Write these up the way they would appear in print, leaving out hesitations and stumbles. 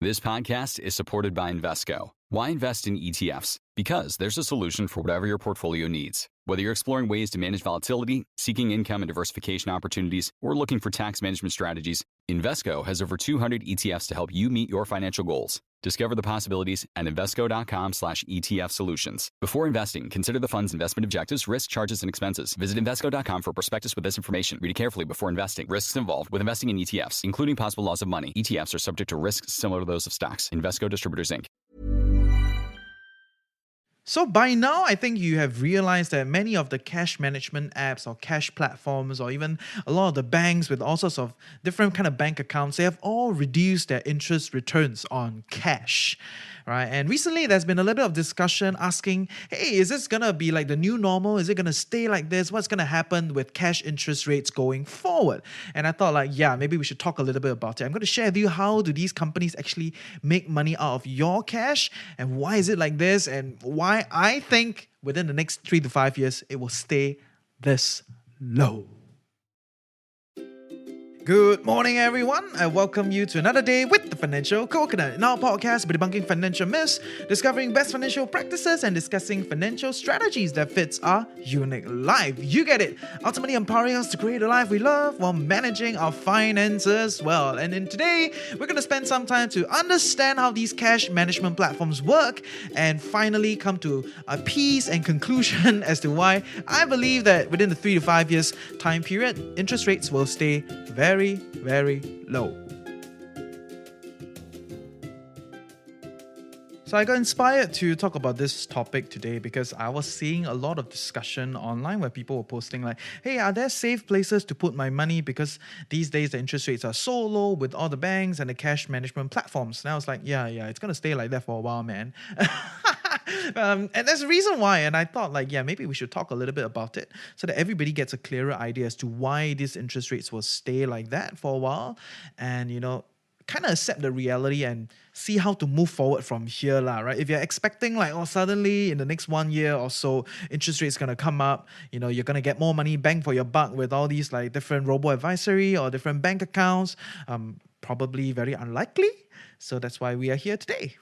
This podcast is supported by Invesco. Why invest in ETFs? Because there's a solution for whatever your portfolio needs. Whether you're exploring ways to manage volatility, seeking income and diversification opportunities, or looking for tax management strategies, Invesco has over 200 ETFs to help you meet your financial goals. Discover the possibilities at Invesco.com/ETF solutions. Before investing, consider the fund's investment objectives, risk, charges, and expenses. Visit Invesco.com for a prospectus with this information. Read it carefully before investing. Risks involved with investing in ETFs, including possible loss of money. ETFs are subject to risks similar to those of stocks. Invesco Distributors, Inc. So by now, I think you have realized that many of the cash management apps or cash platforms, or even a lot of the banks with all sorts of different kind of bank accounts, they have all reduced their interest returns on cash, right? And recently, there's been a little bit of discussion asking, hey, is this going to be like the new normal? Is it going to stay like this? What's going to happen with cash interest rates going forward? And I thought maybe we should talk a little bit about it. I'm going to share with you how do these companies actually make money out of your cash, and why is it like this, and why I think within the next 3 to 5 years, it will stay this low. Good morning, everyone. I welcome you to another day with the Financial Coconut. In our podcast, we're debunking financial myths, discovering best financial practices, and discussing financial strategies that fits our unique life. You get it. Ultimately empowering us to create a life we love while managing our finances well. And in today, we're going to spend some time to understand how these cash management platforms work and finally come to a peace and conclusion as to why I believe that within the 3 to 5 years time period, interest rates will stay very, very low. So I got inspired to talk about this topic today because I was seeing a lot of discussion online where people were posting like, hey, are there safe places to put my money? Because these days the interest rates are so low with all the banks and the cash management platforms. And I was like, yeah, it's going to stay like that for a while, man. And there's a reason why, and I thought maybe we should talk a little bit about it so that everybody gets a clearer idea as to why these interest rates will stay like that for a while, and kind of accept the reality and see how to move forward from here, right? If you're expecting suddenly in the next 1 year or so, interest rates going to come up, you're going to get more money bang for your buck with all these different robo-advisory or different bank accounts, probably very unlikely. So that's why we are here today.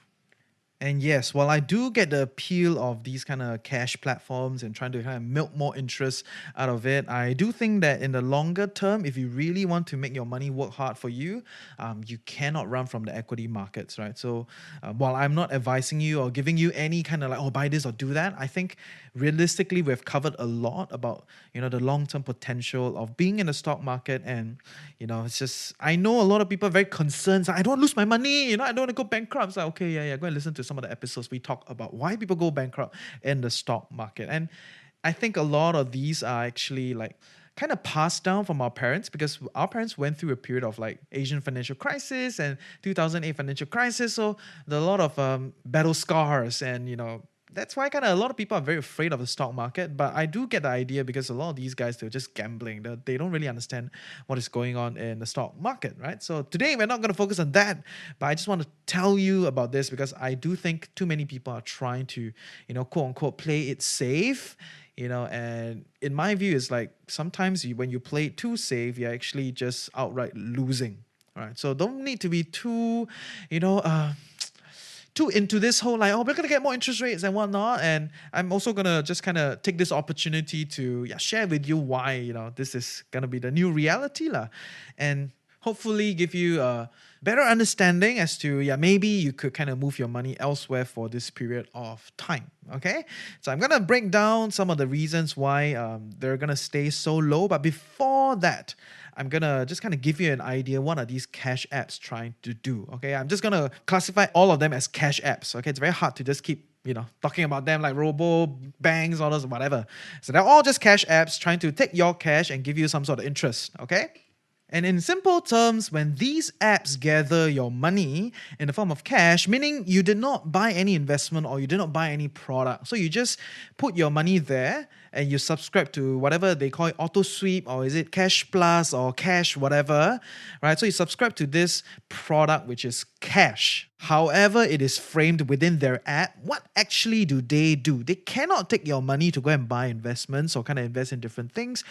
And yes, while I do get the appeal of these kind of cash platforms and trying to kind of milk more interest out of it, I do think that in the longer term, if you really want to make your money work hard for you, you cannot run from the equity markets, right? So while I'm not advising you or giving you any kind of buy this or do that, I think realistically we've covered a lot about the long-term potential of being in the stock market. And it's just, I know a lot of people are very concerned. I don't want to lose my money, I don't want to go bankrupt. So okay, go and listen to some of the episodes we talk about why people go bankrupt in the stock market. And I think a lot of these are actually kind of passed down from our parents, because our parents went through a period of Asian financial crisis and 2008 financial crisis. So there are a lot of battle scars, and that's why kind of a lot of people are very afraid of the stock market. But I do get the idea, because a lot of these guys, they're just gambling. They don't really understand what is going on in the stock market, right? So today we're not going to focus on that, but I just want to tell you about this because I do think too many people are trying to, quote unquote, play it safe. And in my view, it's sometimes when you play it too safe, you're actually just outright losing, right? So don't need to be too, too into this whole we're going to get more interest rates and whatnot. And I'm also going to just kind of take this opportunity to share with you why, this is going to be the new reality and hopefully give you a better understanding as to, maybe you could kind of move your money elsewhere for this period of time, okay? So I'm going to break down some of the reasons why they're going to stay so low. But before that, I'm going to just kind of give you an idea what are these cash apps trying to do, okay? I'm just going to classify all of them as cash apps, okay? It's very hard to just keep, talking about them like robo, banks, all those, whatever. So they're all just cash apps trying to take your cash and give you some sort of interest, okay? And in simple terms, when these apps gather your money in the form of cash, meaning you did not buy any investment or you did not buy any product, so you just put your money there and you subscribe to whatever they call it, auto sweep, or is it cash plus or cash whatever, right? So you subscribe to this product which is cash. However it is framed within their app, what actually do? They cannot take your money to go and buy investments or kind of invest in different things.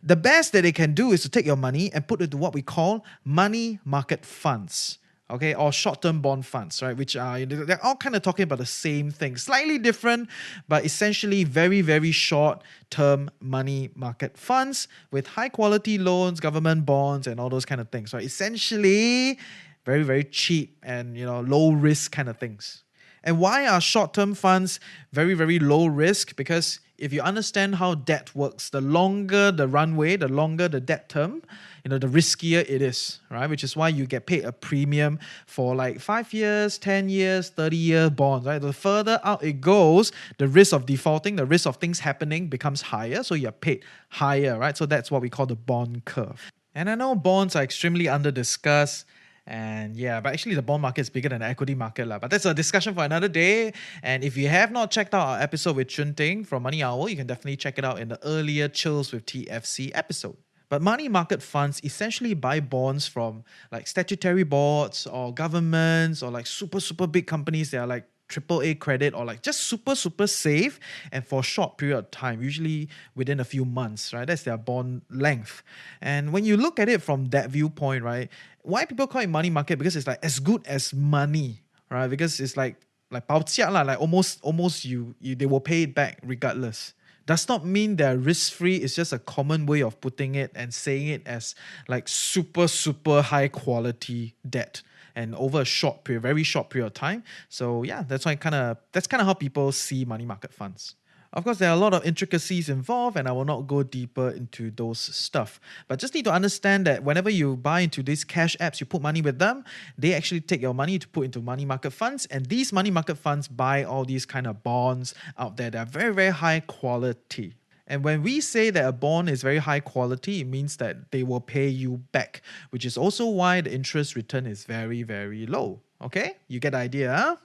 The best that they can do is to take your money and put it to what we call money market funds. okay, or short-term bond funds, right? Which are, they're all kind of talking about the same thing, slightly different, but essentially very, very short-term money market funds with high-quality loans, government bonds, and all those kind of things, right? Essentially, very, very cheap and low risk kind of things. And why are short-term funds very, very low risk? Because if you understand how debt works, the longer the runway, the longer the debt term, the riskier it is, right? Which is why you get paid a premium for like 5 years, 10 years, 30-year bonds, right? The further out it goes, the risk of defaulting, the risk of things happening becomes higher, so you're paid higher, right? So that's what we call the bond curve. And I know bonds are extremely under-discussed, and yeah, but actually the bond market is bigger than the equity market. But that's a discussion for another day. And if you have not checked out our episode with Chun Ting from Money Owl, you can definitely check it out in the earlier Chills with TFC episode. But money market funds essentially buy bonds from like statutory boards or governments or like super, super big companies that are like AAA credit or like just super, super safe and for a short period of time, usually within a few months, right? That's their bond length. And when you look at it from that viewpoint, right, why people call it money market? Because it's like as good as money, right? Because it's like bao jia lah, like almost you they will pay it back regardless. Does not mean they're risk-free. It's just a common way of putting it and saying it as like super, super high quality debt and over a short period, very short period of time. So yeah, that's kind of how people see money market funds. Of course, there are a lot of intricacies involved, and I will not go deeper into those stuff. But just need to understand that whenever you buy into these cash apps, you put money with them, they actually take your money to put into money market funds, and these money market funds buy all these kind of bonds out there that are very, very high quality. And when we say that a bond is very high quality, it means that they will pay you back, which is also why the interest return is very, very low. Okay? You get the idea, huh?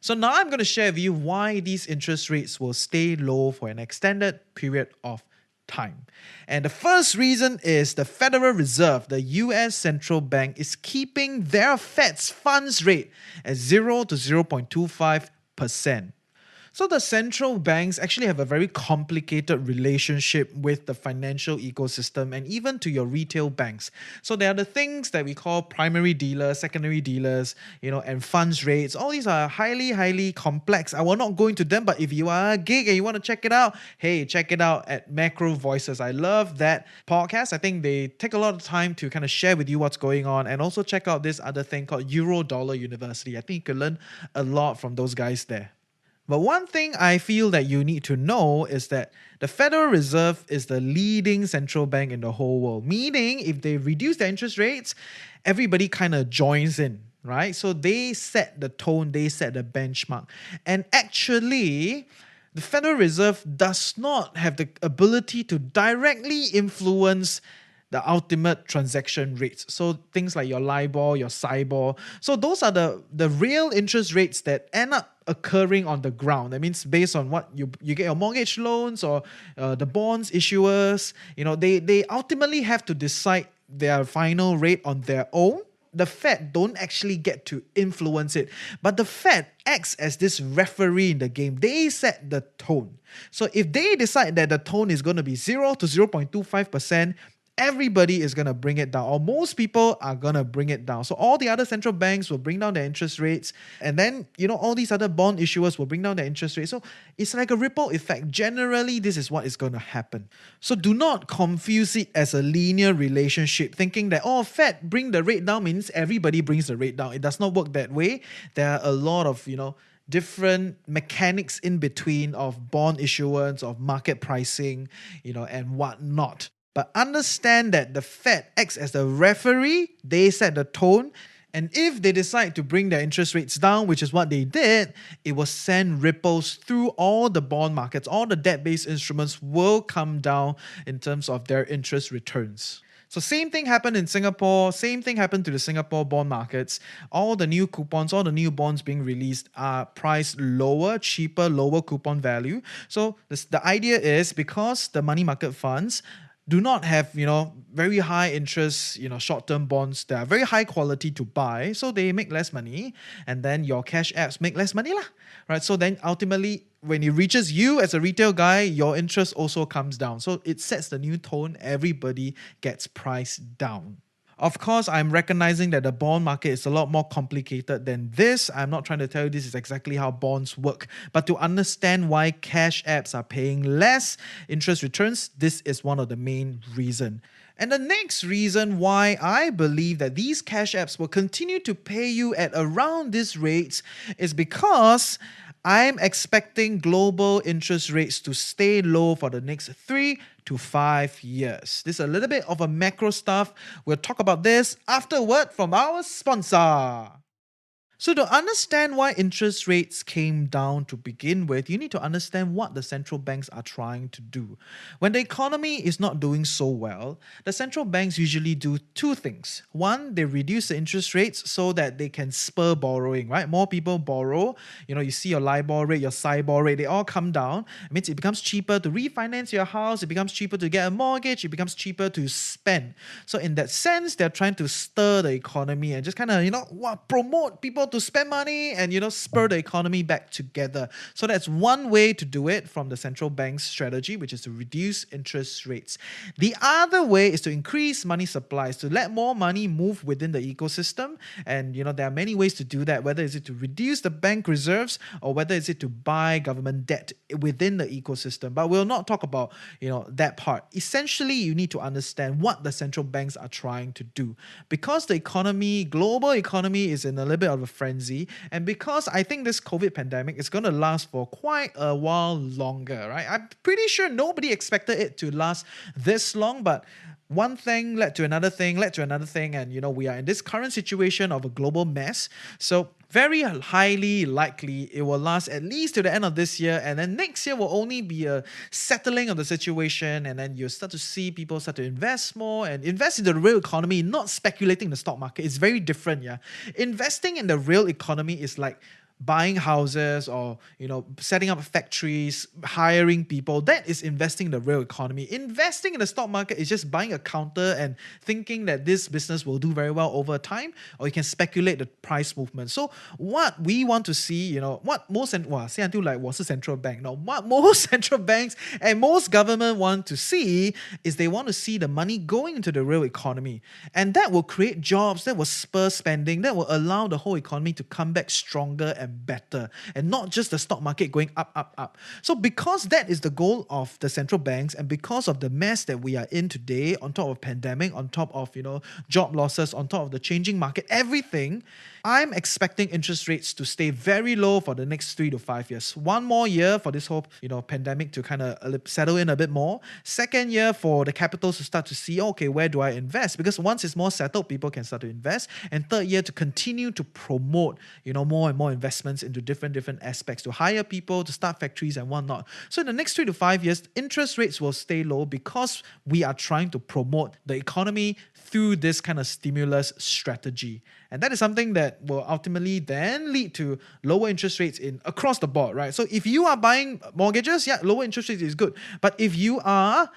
So now I'm going to share with you why these interest rates will stay low for an extended period of time. And the first reason is the Federal Reserve, the US central bank, is keeping their Fed's funds rate at 0 to 0.25%. So the central banks actually have a very complicated relationship with the financial ecosystem and even to your retail banks. So there are the things that we call primary dealers, secondary dealers, and funds rates. All these are highly, highly complex. I will not go into them, but if you are a geek and you want to check it out, hey, check it out at Macro Voices. I love that podcast. I think they take a lot of time to kind of share with you what's going on, and also check out this other thing called Euro Dollar University. I think you can learn a lot from those guys there. But one thing I feel that you need to know is that the Federal Reserve is the leading central bank in the whole world. Meaning, if they reduce their interest rates, everybody kind of joins in, right? So they set the tone, they set the benchmark. And actually, the Federal Reserve does not have the ability to directly influence the ultimate transaction rates. So things like your LIBOR, your SIBOR. So those are the real interest rates that end up occurring on the ground. That means based on what you get your mortgage loans or the bonds issuers, they ultimately have to decide their final rate on their own. The Fed don't actually get to influence it, but the Fed acts as this referee in the game. They set the tone. So if they decide that the tone is going to be 0 to 0.25%, everybody is going to bring it down, or most people are going to bring it down. So all the other central banks will bring down their interest rates, and then, all these other bond issuers will bring down their interest rates. So it's like a ripple effect. Generally, this is what is going to happen. So do not confuse it as a linear relationship, thinking that, Fed bring the rate down means everybody brings the rate down. It does not work that way. There are a lot of, different mechanics in between of bond issuance, of market pricing, and whatnot. But understand that the Fed acts as the referee, they set the tone, and if they decide to bring their interest rates down, which is what they did, it will send ripples through all the bond markets. All the debt-based instruments will come down in terms of their interest returns. So same thing happened in Singapore, same thing happened to the Singapore bond markets. All the new coupons, all the new bonds being released are priced lower, cheaper, lower coupon value. So the idea is because the money market funds do not have, very high interest, short-term bonds that are very high quality to buy, so they make less money, and then your cash apps make less money lah, right? So then ultimately, when it reaches you as a retail guy, your interest also comes down. So it sets the new tone. Everybody gets priced down. Of course, I'm recognizing that the bond market is a lot more complicated than this. I'm not trying to tell you this is exactly how bonds work, but to understand why cash apps are paying less interest returns, this is one of the main reasons. And the next reason why I believe that these cash apps will continue to pay you at around these rates is because I'm expecting global interest rates to stay low for the next 3 to 5 years. This is a little bit of a macro stuff. We'll talk about this after a word from our sponsor. So, to understand why interest rates came down to begin with, you need to understand what the central banks are trying to do. When the economy is not doing so well, the central banks usually do two things. One, they reduce the interest rates so that they can spur borrowing, right? More people borrow. You see your LIBOR rate, your SIBOR rate, they all come down. It means it becomes cheaper to refinance your house, it becomes cheaper to get a mortgage, it becomes cheaper to spend. So, in that sense, they're trying to stir the economy and just kind of, promote people to spend money and spur the economy back together. So that's one way to do it from the central bank's strategy, which is to reduce interest rates. The other way is to increase money supplies, to let more money move within the ecosystem. And there are many ways to do that, whether it's to reduce the bank reserves or whether it's to buy government debt within the ecosystem. But we'll not talk about that part. Essentially, you need to understand what the central banks are trying to do, because the global economy is in a little bit of a frenzy, and because I think this COVID pandemic is going to last for quite a while longer, right? I'm pretty sure nobody expected it to last this long, but one thing led to another thing, and we are in this current situation of a global mess. So very highly likely it will last at least to the end of this year, and then next year will only be a settling of the situation, and then you'll start to see people start to invest more and invest in the real economy, not speculating in the stock market. It's very different, yeah. Investing in the real economy is like buying houses or setting up factories, hiring people. That is investing in the real economy. Investing in the stock market is just buying a counter and thinking that this business will do very well over time, or you can speculate the price movement. So what we want to see, what most say until like 我是 central bank. Now, what most central banks and most government want to see is they want to see the money going into the real economy, and that will create jobs, that will spur spending, that will allow the whole economy to come back stronger and better, and not just the stock market going up. So because that is the goal of the central banks, and because of the mess that we are in today, on top of pandemic, on top of job losses, on top of the changing market, everything, I'm expecting interest rates to stay very low for the next 3 to 5 years. One more year for this whole pandemic to kind of settle in a bit more. Second year for the capitals to start to see, okay, where do I invest? Because once it's more settled, people can start to invest. And third year to continue to promote more and more investments into different aspects, to hire people, to start factories and whatnot. So in the next 3 to 5 years, interest rates will stay low because we are trying to promote the economy through this kind of stimulus strategy. And that is something that will ultimately then lead to lower interest rates across the board, right? So if you are buying mortgages, yeah, lower interest rates is good. But if you are,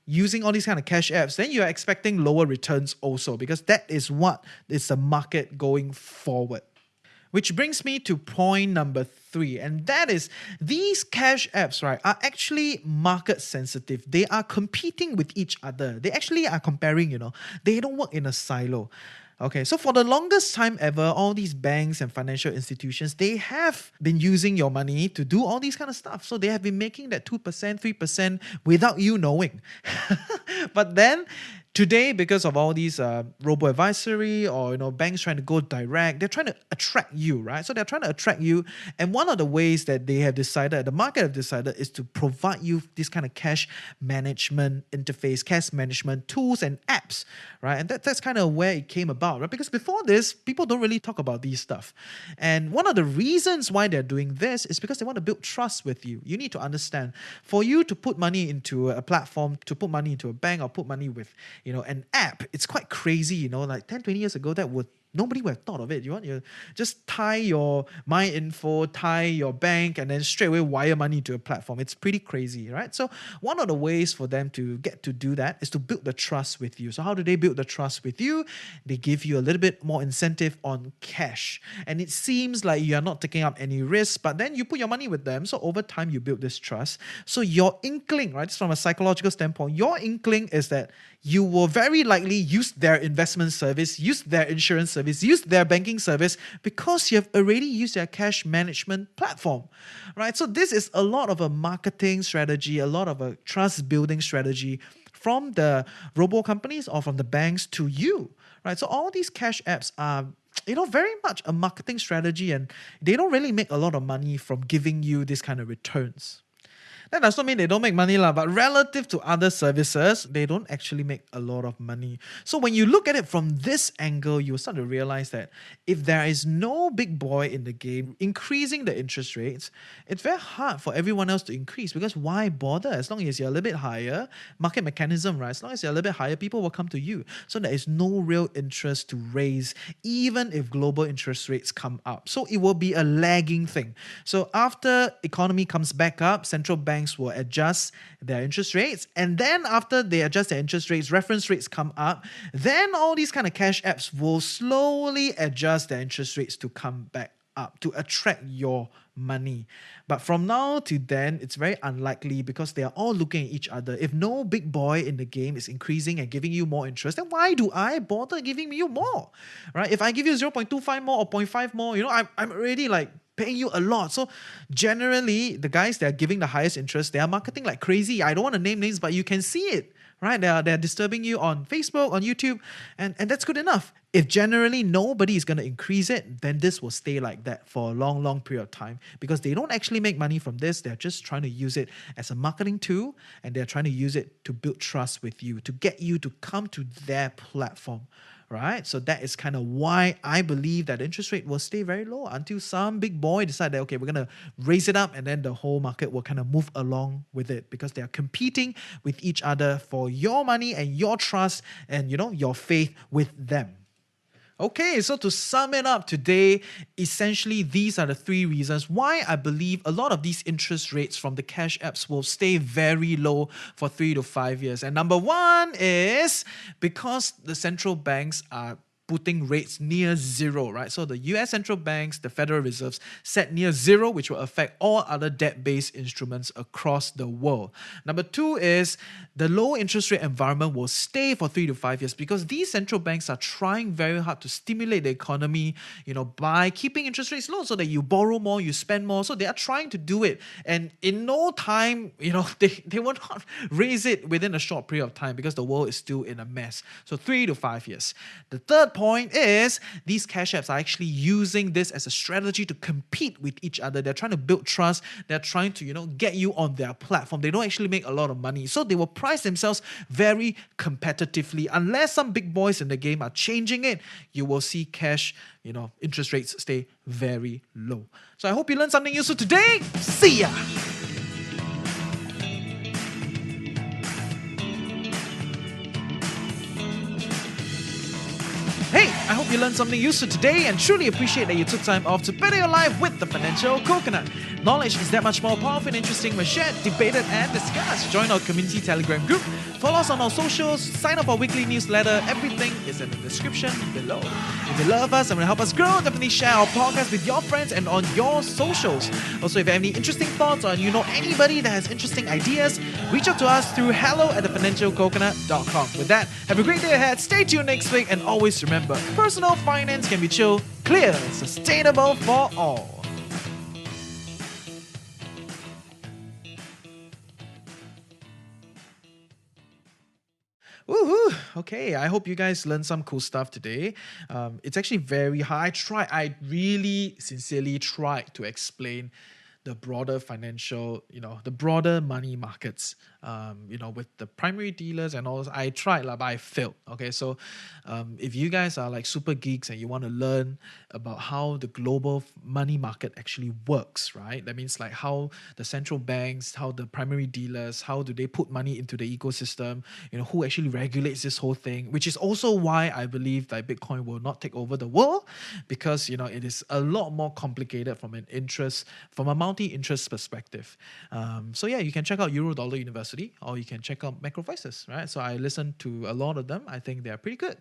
using all these kind of cash apps, then you are expecting lower returns also, because that is what is the market going forward. Which brings me to point number 3, and that is these cash apps, right, are actually market sensitive. They are competing with each other. They actually are comparing, they don't work in a silo. Okay, so for the longest time ever, all these banks and financial institutions, they have been using your money to do all these kind of stuff. So they have been making that 2%, 3% without you knowing. But then today, because of all these robo-advisory or banks trying to go direct, they're trying to attract you, right? So they're trying to attract you, and one of the ways that they have decided, the market have decided, is to provide you this kind of cash management interface, cash management tools and apps, right? And that's kind of where it came about, right? Because before this, people don't really talk about these stuff, and one of the reasons why they're doing this is because they want to build trust with you. You need to understand, for you to put money into a platform, to put money into a bank, or put money with an app, it's quite crazy, like 10, 20 years ago, that would Nobody would have thought of it. You just tie your my info, tie your bank, and then straight away wire money to a platform. It's pretty crazy, right? So one of the ways for them to get to do that is to build the trust with you. So how do they build the trust with you? They give you a little bit more incentive on cash. And it seems like you are not taking up any risk, but then you put your money with them. So over time, you build this trust. So your inkling, right, just from a psychological standpoint, your inkling is that you will very likely use their investment service, use their insurance service, use their banking service because you have already used their cash management platform, right? So this is a lot of a marketing strategy, a lot of a trust building strategy from the robo companies or from the banks to you, right? So all these cash apps are very much a marketing strategy, and they don't really make a lot of money from giving you this kind of returns. That does not mean they don't make money, but relative to other services, they don't actually make a lot of money. So when you look at it from this angle, you start to realize that if there is no big boy in the game increasing the interest rates, it's very hard for everyone else to increase, because why bother? As long as you're a little bit higher, market mechanism, right? As long as you're a little bit higher, people will come to you. So there is no real interest to raise, even if global interest rates come up. So it will be a lagging thing. So after economy comes back up, central banks will adjust their interest rates, and then after they adjust their interest rates, reference rates come up, then all these kind of cash apps will slowly adjust their interest rates to come back up to attract your money. But from now to then, it's very unlikely, because they are all looking at each other. If no big boy in the game is increasing and giving you more interest, then why do I bother giving you more, right? If I give you 0.25 more or zero point 0.5 more, I'm already like paying you a lot. So generally, the guys that are giving the highest interest, they are marketing like crazy. I don't want to name names, but you can see it, right? They're disturbing you on Facebook, on YouTube, and that's good enough. If generally nobody is going to increase it, then this will stay like that for a long, long period of time, because they don't actually make money from this. They're just trying to use it as a marketing tool, and they're trying to use it to build trust with you, to get you to come to their platform. Right? So that is kind of why I believe that interest rate will stay very low until some big boy decide that, okay, we're going to raise it up, and then the whole market will kind of move along with it, because they are competing with each other for your money and your trust and, your faith with them. Okay, so to sum it up today, essentially these are the three reasons why I believe a lot of these interest rates from the cash apps will stay very low for 3 to 5 years. And number one is because the central banks are putting rates near zero, right? So the US central banks, the Federal Reserves, set near zero, which will affect all other debt-based instruments across the world. Number two is the low interest rate environment will stay for 3 to 5 years, because these central banks are trying very hard to stimulate the economy, by keeping interest rates low so that you borrow more, you spend more. So they are trying to do it. And in no time, they will not raise it within a short period of time, because the world is still in a mess. So 3 to 5 years. The third point is these cash apps are actually using this as a strategy to compete with each other. They're trying to build trust. They're trying to, get you on their platform. They don't actually make a lot of money. So they will price themselves very competitively. Unless some big boys in the game are changing it, you will see cash, interest rates stay very low. So I hope you learned something useful today. See ya! Hey, I hope you learned something useful today, and truly appreciate that you took time off to better your life with the Financial Coconut. Knowledge is that much more powerful and interesting when shared, debated, and discussed. Join our community Telegram group, follow us on our socials, sign up for our weekly newsletter. Everything is in the description below. If you love us and want to help us grow, definitely share our podcast with your friends and on your socials. Also, if you have any interesting thoughts or you know anybody that has interesting ideas, reach out to us through hello@thefinancialcoconut.com. With that, have a great day ahead, stay tuned next week, and always remember, personal finance can be chill, clear, sustainable for all. Woohoo! Okay, I hope you guys learned some cool stuff today. It's actually very hard. I really sincerely tried to explain the broader financial, the broader money markets, with the primary dealers and all. I tried, but I failed. Okay, so if you guys are like super geeks and you want to learn about how the global money market actually works, right? That means like how the central banks, how the primary dealers, how do they put money into the ecosystem? Who actually regulates this whole thing? Which is also why I believe that Bitcoin will not take over the world, because it is a lot more complicated from a multi-interest perspective. So yeah, you can check out Eurodollar University, or you can check out Macro Voices, right? So I listened to a lot of them. I think they're pretty good.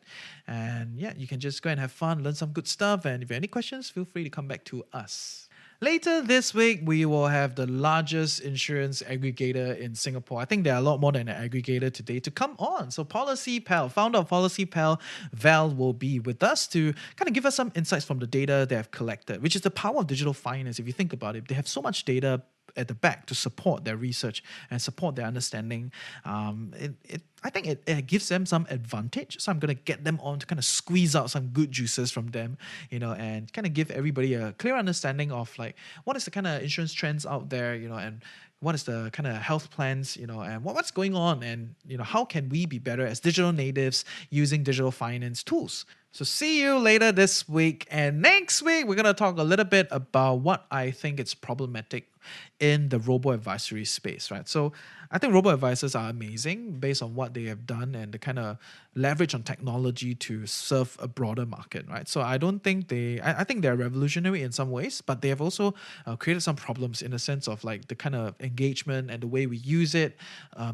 And yeah, you can just go and have fun, learn some good stuff. And if you have any questions, feel free to come back to us. Later this week, we will have the largest insurance aggregator in Singapore. I think there are a lot more than an aggregator today to come on. So PolicyPal, founder of PolicyPal, Val, will be with us to kind of give us some insights from the data they have collected, which is the power of digital finance. If you think about it, they have so much data at the back to support their research and support their understanding. I think it gives them some advantage. So I'm going to get them on to kind of squeeze out some good juices from them, and kind of give everybody a clear understanding of like what is the kind of insurance trends out there, and what is the kind of health plans, and what's going on, and how can we be better as digital natives using digital finance tools. So see you later this week. And next week, we're going to talk a little bit about what I think is problematic in the robo-advisory space, right? So I think robo-advisors are amazing based on what they have done and the kind of leverage on technology to serve a broader market, right? So I don't think I think they're revolutionary in some ways, but they have also created some problems in the sense of like the kind of engagement and the way we use it.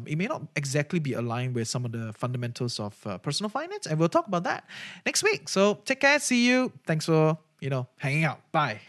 It may not exactly be aligned with some of the fundamentals of personal finance, and we'll talk about that next week. So take care, see you. Thanks for, hanging out. Bye.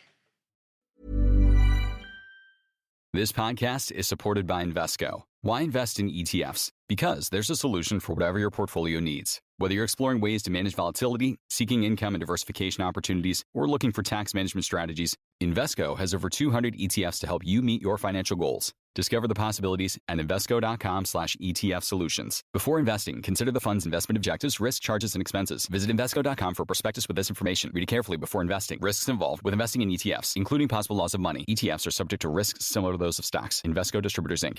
This podcast is supported by Invesco. Why invest in ETFs? Because there's a solution for whatever your portfolio needs. Whether you're exploring ways to manage volatility, seeking income and diversification opportunities, or looking for tax management strategies, Invesco has over 200 ETFs to help you meet your financial goals. Discover the possibilities at Invesco.com/ETF solutions. Before investing, consider the fund's investment objectives, risks, charges, and expenses. Visit Invesco.com for a prospectus with this information. Read it carefully before investing. Risks involved with investing in ETFs, including possible loss of money. ETFs are subject to risks similar to those of stocks. Invesco Distributors, Inc.